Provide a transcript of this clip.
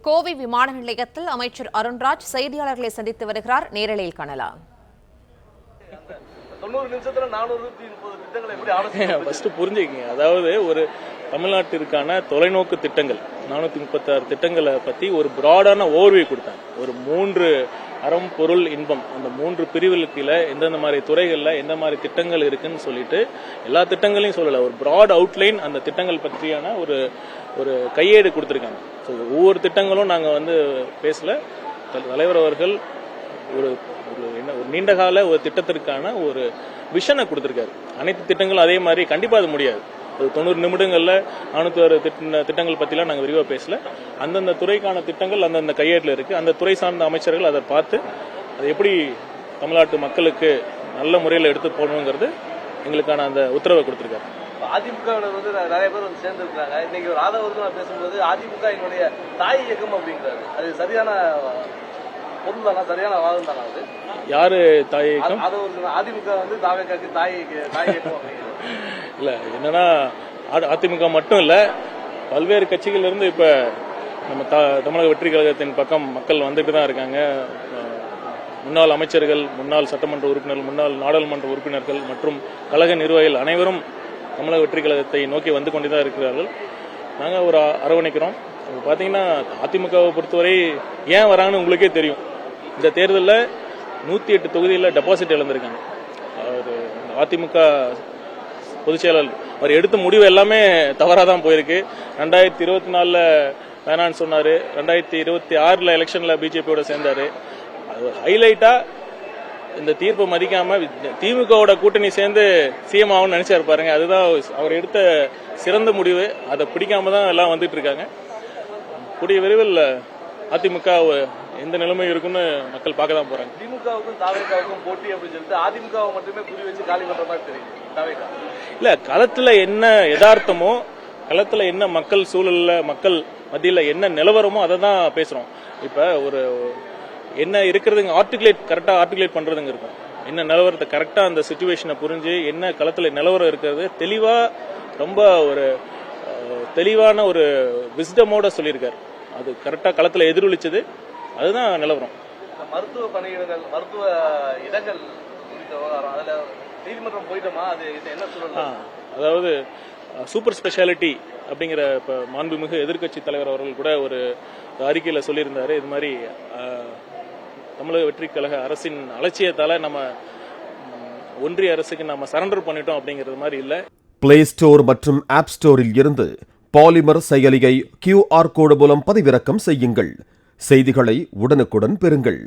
கோவை விமான நிலையத்தில் அமைச்சர் அருண்ராஜ் செய்தியாளர்களை சந்தித்து வருகிறார். நேரலையில் காணலாம். 90 நிமிஷத்துல 430 திட்டங்களை எப்படி ஆலோசனை ஃபர்ஸ்ட் புரிஞ்சுக்கங்க. அதாவது ஒரு தமிழ்நாட்டிற்கான தொலைநோக்கு திட்டங்கள் 436 திட்டங்களை பத்தி ஒரு பிராடான ஓவர்வியூ கொடுத்தாங்க. ஒரு 3 அறம் பொருள் இன்பம் அந்த 3 பிரிவுகளுக்குள்ள எந்தெந்த மாதிரி துறைகள்ல எந்த மாதிரி திட்டங்கள் இருக்குன்னு சொல்லிட்டு எல்லா திட்டங்களையும் சொல்லல, ஒரு பிராட் அவுட்லைன் அந்த திட்டங்கள் பற்றியான ஒரு ஒரு கையேடு கொடுத்துருக்காங்க. ஸோ ஒவ்வொரு திட்டங்களும் நாங்கள் பேசல. தலைவர் அவர்கள் ஒரு ஒரு நீண்டகால ஒரு திட்டத்திற்கான ஒரு விஷனை கொடுத்திருக்காரு. அனைத்து திட்டங்களும் அதே மாதிரி கண்டிப்பா அது முடியாது. ஒரு 90 நிமிடங்கள்ல 406 திட்டங்கள் பத்திலாம் நாங்கள் விரிவாக பேசல. அந்தந்த துறைக்கான திட்டங்கள் அந்தந்த கையேட்டில் இருக்கு. அந்த துறை சார்ந்த அமைச்சர்கள் அதை பார்த்து அதை எப்படி தமிழ்நாட்டு மக்களுக்கு நல்ல முறையில் எடுத்து போகணுங்கிறது எங்களுக்கான அந்த உத்தரவை கொடுத்திருக்காரு. அதிமுக நிறைய பேர் சேர்ந்து இருக்காங்க. இன்னைக்கு ஒரு ஆதரவு நான் பேசும்போது அதிமுக என்னுடைய தாய் இயக்கம் அப்படிங்கிறாரு. அது சரியான பொருள் தானா, சரியான வாதம் தானா? அது யாரு தாய் இயக்கம்? அதிமுக தாவேக்காக்கு தாய் இயக்கம் அப்படிங்கிறது இல்ல. என்னன்னா அதிமுக மட்டும் இல்ல, பல்வேறு கட்சிகள் இருந்து இப்ப நம்ம தமிழக வெற்றி கழகத்தின் பக்கம் மக்கள் வந்துட்டு தான் இருக்காங்க. முன்னாள் அமைச்சர்கள், முன்னாள் சட்டமன்ற உறுப்பினர்கள், முன்னாள் நாடாளுமன்ற உறுப்பினர்கள் மற்றும் கழக நிர்வாகிகள் அனைவரும் தமிழக வெற்றி கழகத்தை நோக்கி வந்து கொண்டுதான் இருக்கிறார்கள். நாங்கள் ஒரு அரவணைக்கிறோம். பார்த்தீங்கன்னா அதிமுகவை பொறுத்தவரை ஏன் வராங்கன்னு உங்களுக்கே தெரியும். இந்த தேர்தலில் 108 தொகுதியில் டெபாசிட் இழந்திருக்காங்க. அதிமுக பொதுச் செயலாளர் அவர் எடுத்த முடிவு எல்லாமே தவறாக தான் போயிருக்கு. 2024 வேணான்னு சொன்னார். 2026 எலெக்ஷனில் பிஜேபியோட சேர்ந்தார். அது ஹைலைட்டா இந்த தீர்ப்பை மதிக்காம திமுகவோட கூட்டணி சேர்ந்து சிஎம் ஆகும்னு நினைச்சாரு பாருங்க. அதுதான் அவர் எடுத்த சிறந்த முடிவு. அதை பிடிக்காம தான் எல்லாம் வந்துட்டு இருக்காங்க. கூடிய விரைவில் அதிமுக எந்த நிலைமை இருக்குன்னு மக்கள் பார்க்க தான் போறாங்க. திமுகவுக்கும் தாவேக்காவுக்கும் போட்டி அப்படின்னு சொல்லிட்டு அதிமுகவை மட்டுமே குறி வச்சு காலி பண்ற மாதிரி தெரியும் தாவேக்கா. இல்ல, களத்துல என்ன யதார்த்தமோ, களத்துல என்ன மக்கள் சூழல்ல மக்கள் மத்தியில என்ன நிலவரமோ அதை தான் பேசுறோம். இப்ப ஒரு என்ன இருக்கிறதுங்க கரெக்டா ஆர்டிகுலேட் பண்றதுங்க இருக்கும். என்ன நிலவரத்தை கரெக்டா அந்த சிச்சுவேஷனை புரிஞ்சு என்ன களத்துல நிலவரம் இருக்கிறது தெளிவா ரொம்ப ஒரு தெளிவான ஒரு விஸ்டமோட சொல்லியிருக்காரு. அது கரெக்டா களத்துல எதிரொலிச்சது. அதுதான் நிலவரம். மருத்துவ பணியிடங்கள், மருத்துவ இடங்கள் குறித்த விவகாரம் அதுல நீதிமன்றம் போயிட்டோமா? அது என்ன சொல்லலாம்? அதாவது சூப்பர் ஸ்பெஷாலிட்டி அப்படிங்கிற இப்ப மாண்புமிகு எதிர்க்கட்சி தலைவர் அவர்கள் கூட ஒரு அறிக்கையில சொல்லியிருந்தாரு. இது மாதிரி தமிழக வெற்றி கழக அரசின் அலட்சியத்தால நம்ம ஒன்றிய அரசுக்கு நம்ம சரண்டர் பண்ணிட்டோம் அப்படிங்கிறது மாதிரி இல்ல. பிளே ஸ்டோர் மற்றும் ஆப் ஸ்டோரில் இருந்து பாலிமர் செயலியை QR கோடு மூலம் பதிவிறக்கம் செய்யுங்கள். செய்திகளை உடனுக்குடன் பெறுங்கள்.